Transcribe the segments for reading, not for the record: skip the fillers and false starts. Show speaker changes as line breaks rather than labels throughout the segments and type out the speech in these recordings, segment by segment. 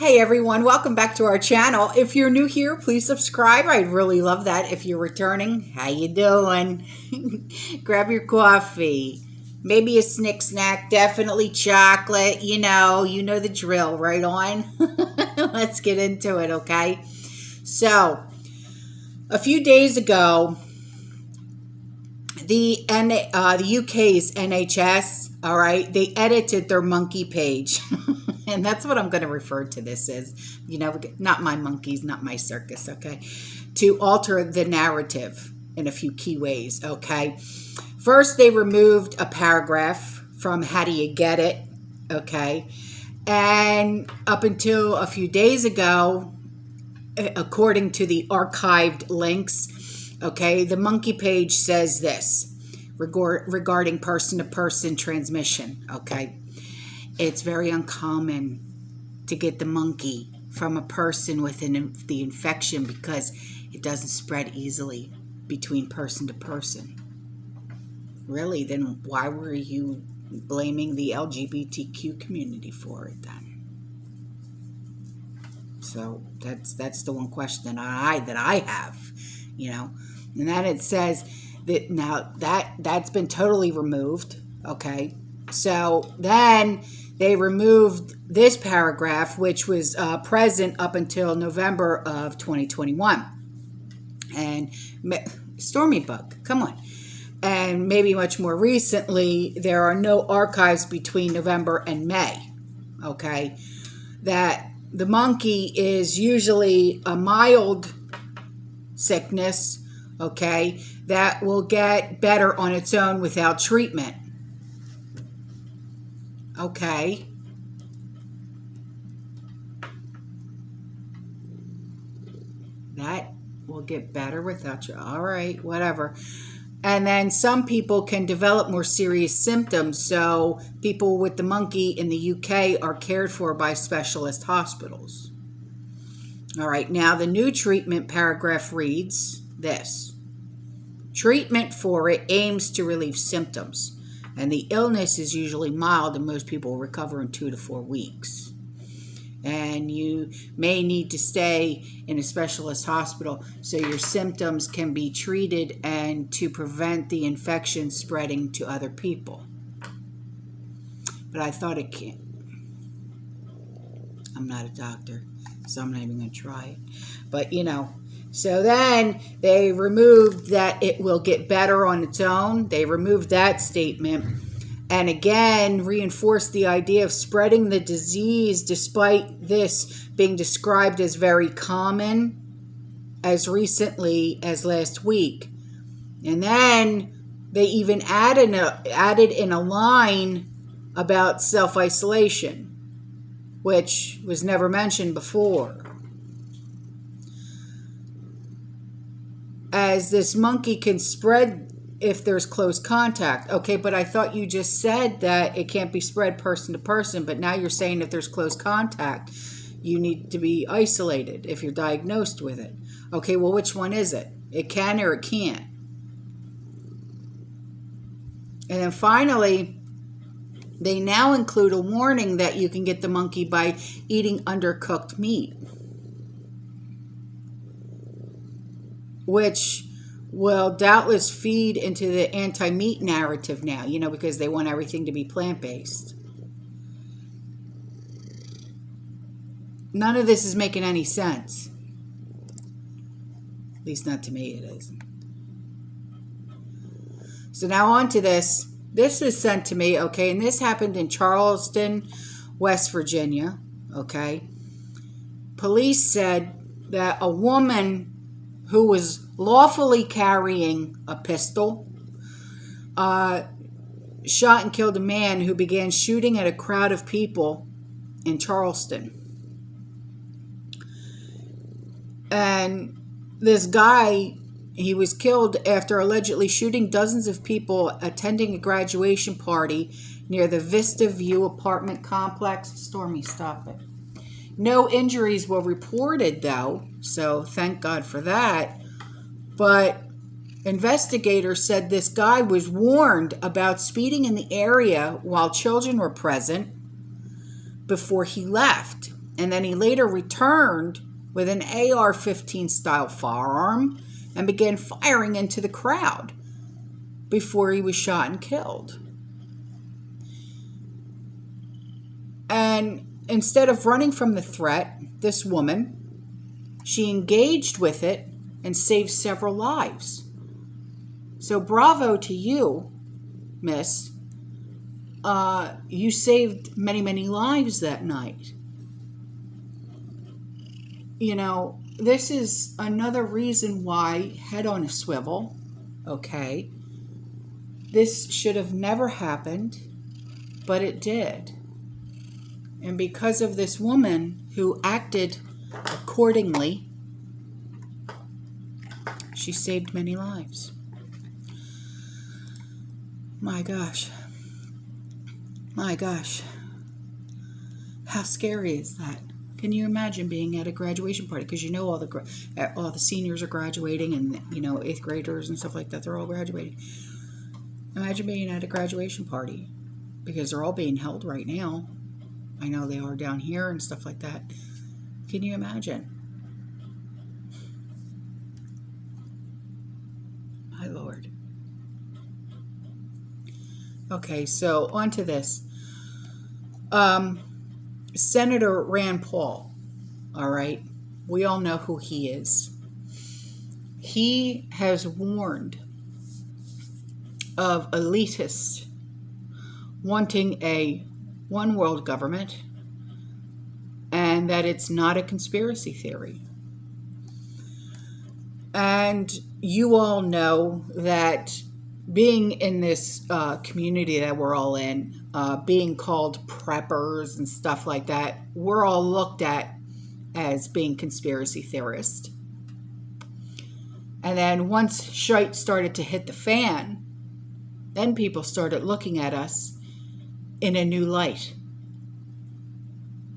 Hey everyone, welcome back to our channel. If you're new here, please subscribe. I'd really love that. If you're returning, how you doing? Grab your coffee, maybe a snack, definitely chocolate. You know the drill. Right on. Let's get into it, okay? So, a few days ago, the UK's NHS, all right, they edited their monkey page. And that's what I'm going to refer to this as, not my monkeys, not my circus, okay, to alter the narrative in a few key ways, okay. First, they removed a paragraph from How Do You Get It, okay, and up until a few days ago, according to the archived links, okay, the monkey page says this regarding person-to-person transmission, okay. It's very uncommon to get the monkey from a person with the infection because it doesn't spread easily between person to person. Really, then why were you blaming the LGBTQ community for it then? So that's the one question that I have, and then it says that now that's been totally removed, okay. So then they removed this paragraph, which was present up until November of 2021. And Stormy Bug, come on. And maybe much more recently, there are no archives between November and May, okay? That the monkey is usually a mild sickness, okay, that will get better on its own without treatment. Okay. That will get better without you. All right, whatever. And then some people can develop more serious symptoms. So people with the monkey in the UK are cared for by specialist hospitals. All right, now the new treatment paragraph reads this. Treatment for it aims to relieve symptoms. And the illness is usually mild and most people recover in 2 to 4 weeks. And you may need to stay in a specialist hospital so your symptoms can be treated and to prevent the infection spreading to other people. But I thought it can't. I'm not a doctor, so I'm not even going to try it. But, so then they removed that it will get better on its own. They removed that statement and again reinforced the idea of spreading the disease despite this being described as very common as recently as last week. And then they even added in a line about self-isolation, which was never mentioned before. As this monkey can spread if there's close contact. Okay, but I thought you just said that it can't be spread person to person, but now you're saying if there's close contact, you need to be isolated if you're diagnosed with it. Okay, well, which one is it? It can or it can't. And then finally, they now include a warning that you can get the monkey by eating undercooked meat, which will doubtless feed into the anti-meat narrative now, because they want everything to be plant-based. None of this is making any sense. At least not to me it isn't. So now on to this. This was sent to me, okay, and this happened in Charleston, West Virginia, okay. Police said that a woman who was lawfully carrying a pistol shot and killed a man who began shooting at a crowd of people in Charleston. And this guy, he was killed after allegedly shooting dozens of people attending a graduation party near the Vista View apartment complex. Stormy, stop it. No injuries were reported, though, so thank God for that. But investigators said this guy was warned about speeding in the area while children were present before he left. And then he later returned with an AR-15 style firearm and began firing into the crowd before he was shot and killed. And instead of running from the threat, this woman, she engaged with it and saved several lives. So bravo to you, miss. You saved many, many lives that night. You know, this is another reason why head on a swivel, okay? This should have never happened, but it did. And because of this woman who acted accordingly, she saved many lives. My gosh. My gosh. How scary is that? Can you imagine being at a graduation party? Because you know all the seniors are graduating, and you know 8th graders and stuff like that. They're all graduating. Imagine being at a graduation party, because they're all being held right now. I know they are down here and stuff like that. Can you imagine? My Lord. Okay, so on to this. Senator Rand Paul, all right? We all know who he is. He has warned of elitists wanting a one world government and that it's not a conspiracy theory. And you all know that being in this community that we're all in, being called preppers and stuff like that, we're all looked at as being conspiracy theorists. And then once shite started to hit the fan, then people started looking at us in a new light.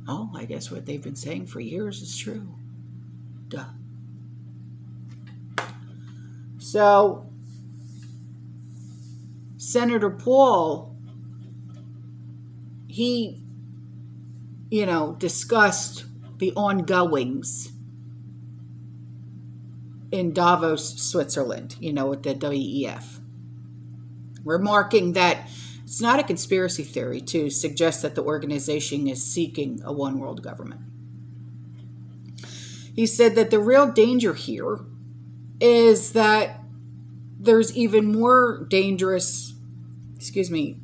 Oh, I guess what they've been saying for years is true. Duh. So, Senator Paul, he, discussed the ongoings in Davos, Switzerland, with the WEF, remarking that it's not a conspiracy theory to suggest that the organization is seeking a one world government. He said that the real danger here is that there's even more dangerous,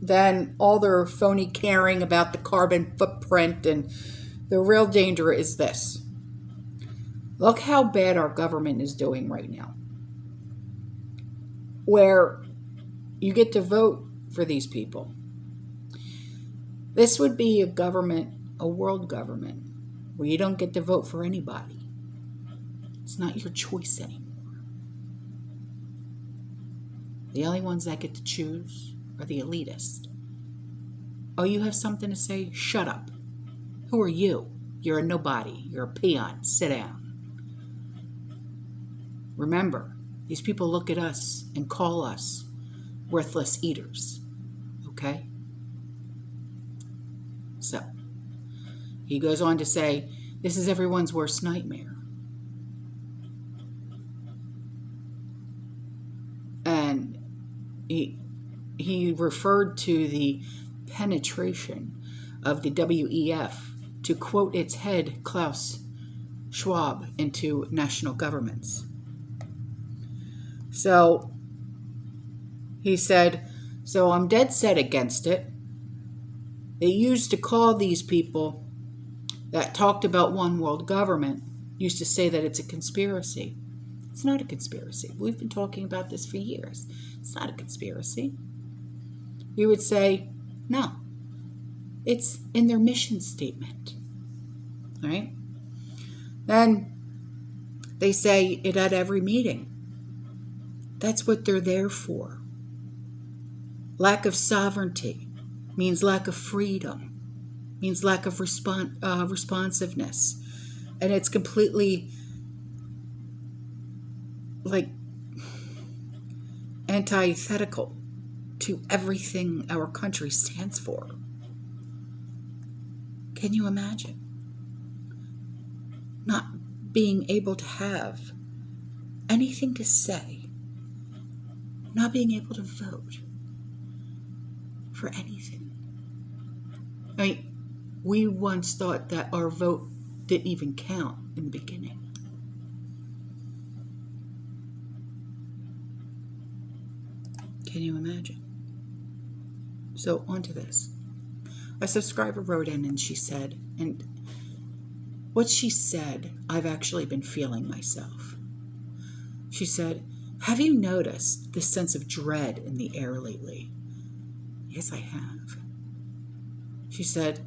than all their phony caring about the carbon footprint. And the real danger is this. Look how bad our government is doing right now, where you get to vote for these people. This would be a government, a world government, where you don't get to vote for anybody. It's not your choice anymore. The only ones that get to choose are the elitists. Oh, you have something to say? Shut up. Who are you? You're a nobody. You're a peon. Sit down. Remember, these people look at us and call us worthless eaters. Okay? So, he goes on to say, this is everyone's worst nightmare. And he referred to the penetration of the WEF, to quote its head, Klaus Schwab, into national governments. So, he said, so I'm dead set against it. They used to call these people that talked about one world government, used to say that it's a conspiracy. It's not a conspiracy. We've been talking about this for years. It's not a conspiracy. You would say, no, it's in their mission statement. All right? Then they say it at every meeting. That's what they're there for. Lack of sovereignty means lack of freedom, means lack of responsiveness. And it's completely antithetical to everything our country stands for. Can you imagine? not being able to have anything to say, not being able to vote for anything. I mean, we once thought that our vote didn't even count in the beginning. Can you imagine? So on to this. A subscriber wrote in and she said, and what she said, I've actually been feeling myself. She said, have you noticed this sense of dread in the air lately? Yes, I have. She said,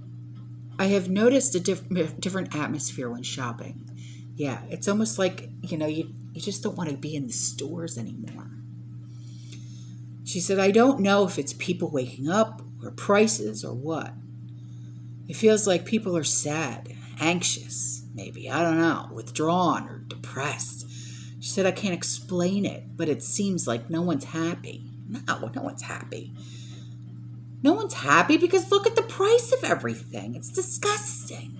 I have noticed a different atmosphere when shopping. Yeah, it's almost like, you just don't want to be in the stores anymore. She said, I don't know if it's people waking up or prices or what. It feels like people are sad, anxious, maybe, I don't know, withdrawn or depressed. She said, I can't explain it, but it seems like no one's happy. No one's happy. No one's happy because look at the price of everything. It's disgusting.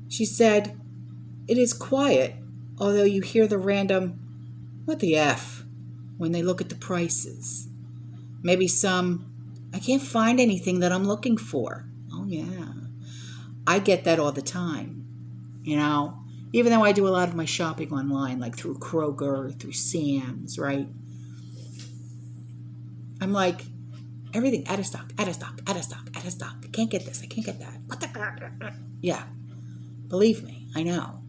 She said, it is quiet, although you hear the random, what the F, when they look at the prices. Maybe some, I can't find anything that I'm looking for. Oh, yeah. I get that all the time. Even though I do a lot of my shopping online, like through Kroger, through Sam's, right? I'm like, everything out of stock, out of stock, out of stock, out of stock. I can't get this. I can't get that. What the? Yeah. Believe me, I know.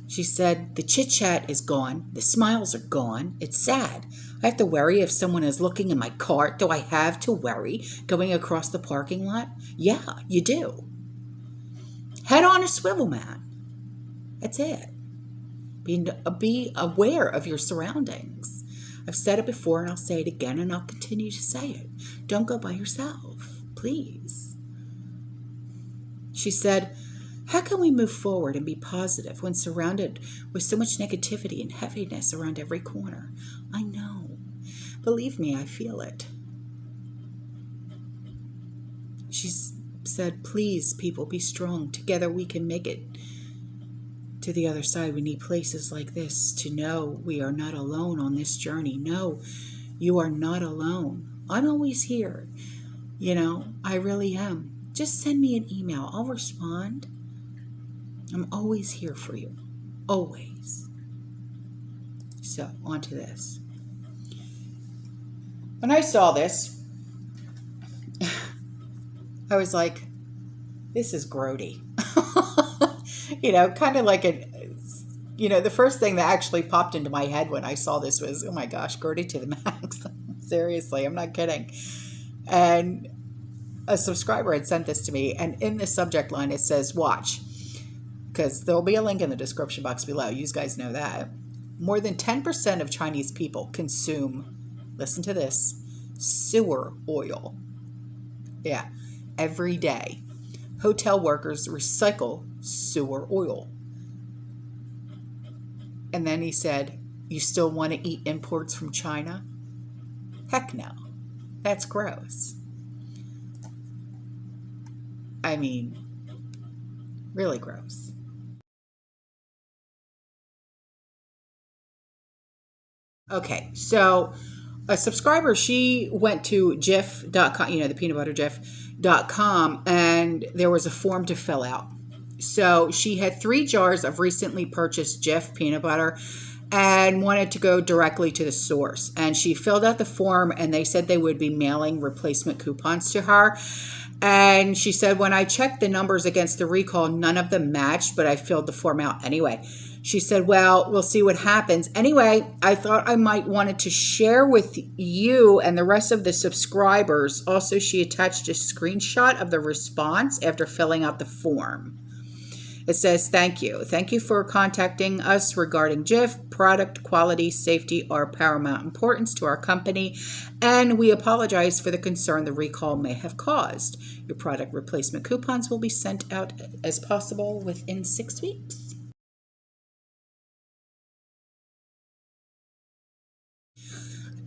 She said, the chit-chat is gone. The smiles are gone. It's sad. I have to worry if someone is looking in my cart. Do I have to worry going across the parking lot? Yeah, you do. Head on a swivel, man. That's it. Be aware of your surroundings. I've said it before and I'll say it again and I'll continue to say it. Don't go by yourself, please. She said, how can we move forward and be positive when surrounded with so much negativity and heaviness around every corner? I know. Believe me, I feel it. She said, please, people, be strong. Together we can make it to the other side. We need places like this to know we are not alone on this journey. No, you are not alone. I'm always here. I really am. Just send me an email. I'll respond. I'm always here for you. Always. So, on to this. When I saw this, I was like, this is grody. Kind of like the first thing that actually popped into my head when I saw this was, oh my gosh, grody to the max. Seriously, I'm not kidding. And a subscriber had sent this to me, and in the subject line it says, watch, because there'll be a link in the description box below. You guys know that. More than 10% of Chinese people consume, listen to this, sewer oil. Yeah, every day. Hotel workers recycle sewer oil. And then he said, you still want to eat imports from China? Heck no. That's gross. I mean, really gross. Okay, so a subscriber, she went to Jif.com, the peanut butter Jif.com, and there was a form to fill out. So she had 3 jars of recently purchased Jif peanut butter and wanted to go directly to the source. And she filled out the form, and they said they would be mailing replacement coupons to her. And she said, when I checked the numbers against the recall, none of them matched, but I filled the form out anyway. She said, well, we'll see what happens. Anyway, I thought I might wanted to share with you and the rest of the subscribers. Also, she attached a screenshot of the response after filling out the form. It says, thank you. Thank you for contacting us regarding Jif. Product quality, safety are paramount importance to our company, and we apologize for the concern the recall may have caused. Your product replacement coupons will be sent out as possible within 6 weeks.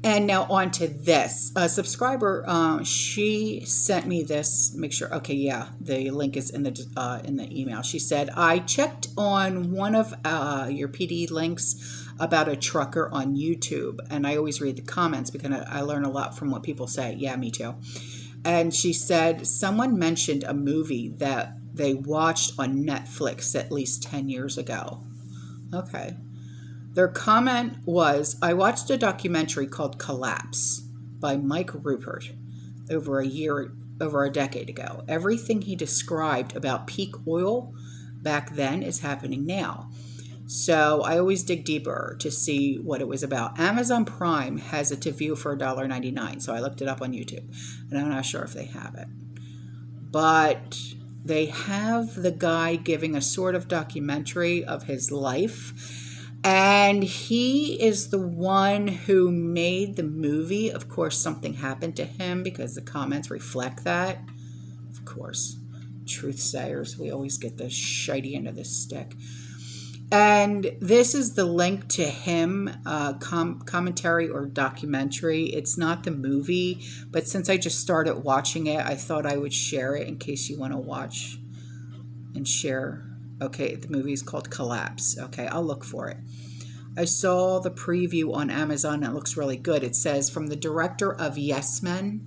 And now on to this. A subscriber, she sent me this. Make sure. Okay, yeah, the link is in the email. She said, I checked on one of your PD links about a trucker on YouTube, and I always read the comments because I learn a lot from what people say. Yeah, me too. And she said someone mentioned a movie that they watched on Netflix at least 10 years ago. Okay. Their comment was, I watched a documentary called Collapse by Mike Rupert over a decade ago. Everything he described about peak oil back then is happening now. So I always dig deeper to see what it was about. Amazon Prime has it to view for $1.99. So I looked it up on YouTube, and I'm not sure if they have it. But they have the guy giving a sort of documentary of his life. And he is the one who made the movie. Of course, something happened to him because the comments reflect that. Of course, truth sayers, we always get the shitey end of the stick. And this is the link to him, commentary or documentary. It's not the movie, but since I just started watching it, I thought I would share it in case you want to watch and share. Okay, the movie is called Collapse. Okay, I'll look for it. I saw the preview on Amazon. It looks really good. It says, from the director of Yes Men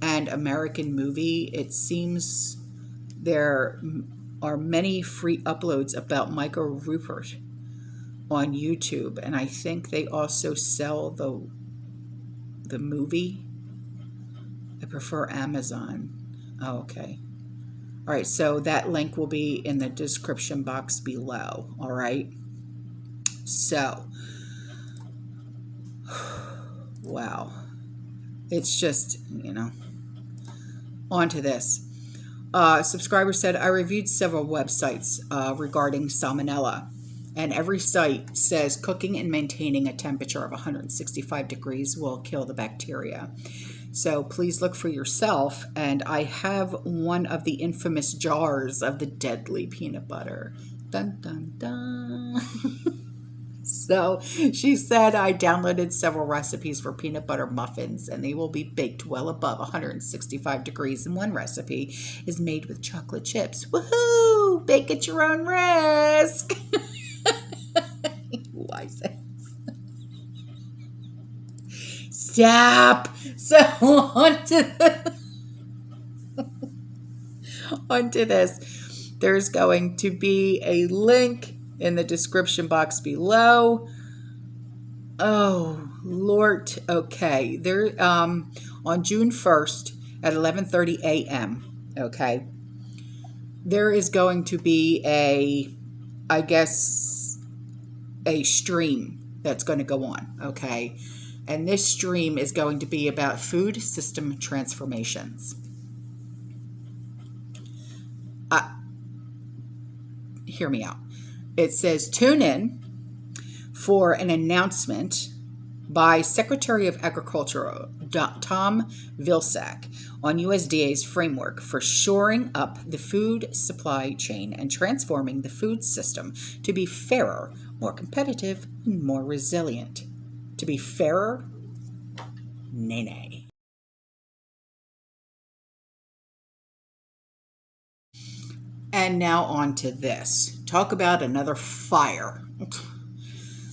and American Movie, it seems there are many free uploads about Michael Rupert on YouTube. And I think they also sell the movie. I prefer Amazon. Oh, okay. All right, so that link will be in the description box below, all right? So, wow. It's just, on to this. Subscriber said, I reviewed several websites regarding salmonella, and every site says cooking and maintaining a temperature of 165 degrees will kill the bacteria. So please look for yourself. And I have one of the infamous jars of the deadly peanut butter. Dun, dun, dun. So she said, I downloaded several recipes for peanut butter muffins, and they will be baked well above 165 degrees. And one recipe is made with chocolate chips. Woohoo! Bake at your own risk. Why say? Stop. So onto this. There's going to be a link in the description box below. Oh, Lord. Okay. There, on June 1st at 11:30 a.m., okay, there is going to be a stream that's going to go on, okay? And this stream is going to be about food system transformations. Hear me out. It says, tune in for an announcement by Secretary of Agriculture Tom Vilsack on USDA's framework for shoring up the food supply chain and transforming the food system to be fairer, more competitive, and more resilient. To be fairer? Nay. And now on to this. Talk about another fire.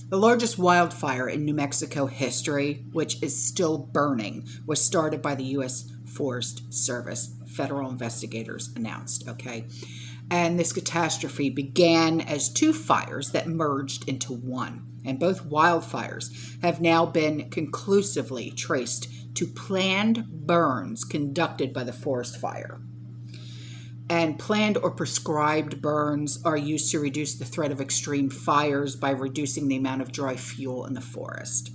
The largest wildfire in New Mexico history, which is still burning, was started by the U.S. Forest Service. Federal investigators announced, okay? And this catastrophe began as two fires that merged into one. And both wildfires have now been conclusively traced to planned burns conducted by the forest fire. And planned or prescribed burns are used to reduce the threat of extreme fires by reducing the amount of dry fuel in the forest.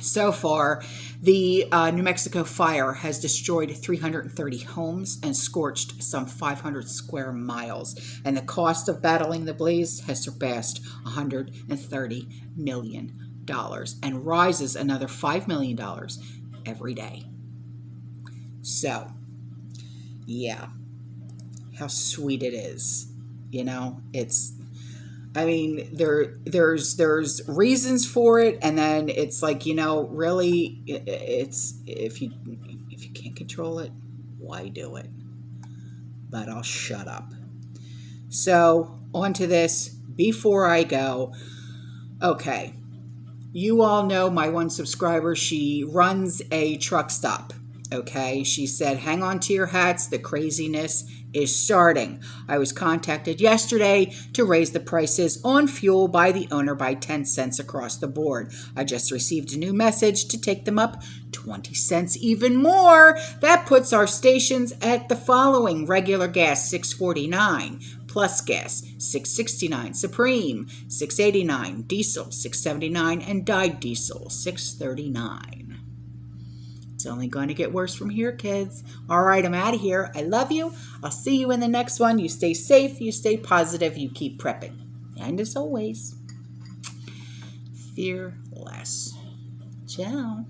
So far, the New Mexico fire has destroyed 330 homes and scorched some 500 square miles. And the cost of battling the blaze has surpassed $130 million and rises another $5 million every day. So, yeah. How sweet it is. You know, it's, I mean, there's reasons for it, and then it's like, really, it's if you can't control it, why do it? But I'll shut up. So on to this before I go. Okay, you all know my one subscriber. She runs a truck stop. Okay, she said, hang on to your hats. The craziness is starting. I was contacted yesterday to raise the prices on fuel by the owner by 10 cents across the board. I just received a new message to take them up 20 cents even more. That puts our stations at the following: regular gas $6.49, plus gas $6.69, Supreme $6.89, diesel $6.79, and dyed diesel $6.39. It's only going to get worse from here, kids. All right, I'm out of here. I love you. I'll see you in the next one. You stay safe, you stay positive, you keep prepping. And as always, fear less. Ciao.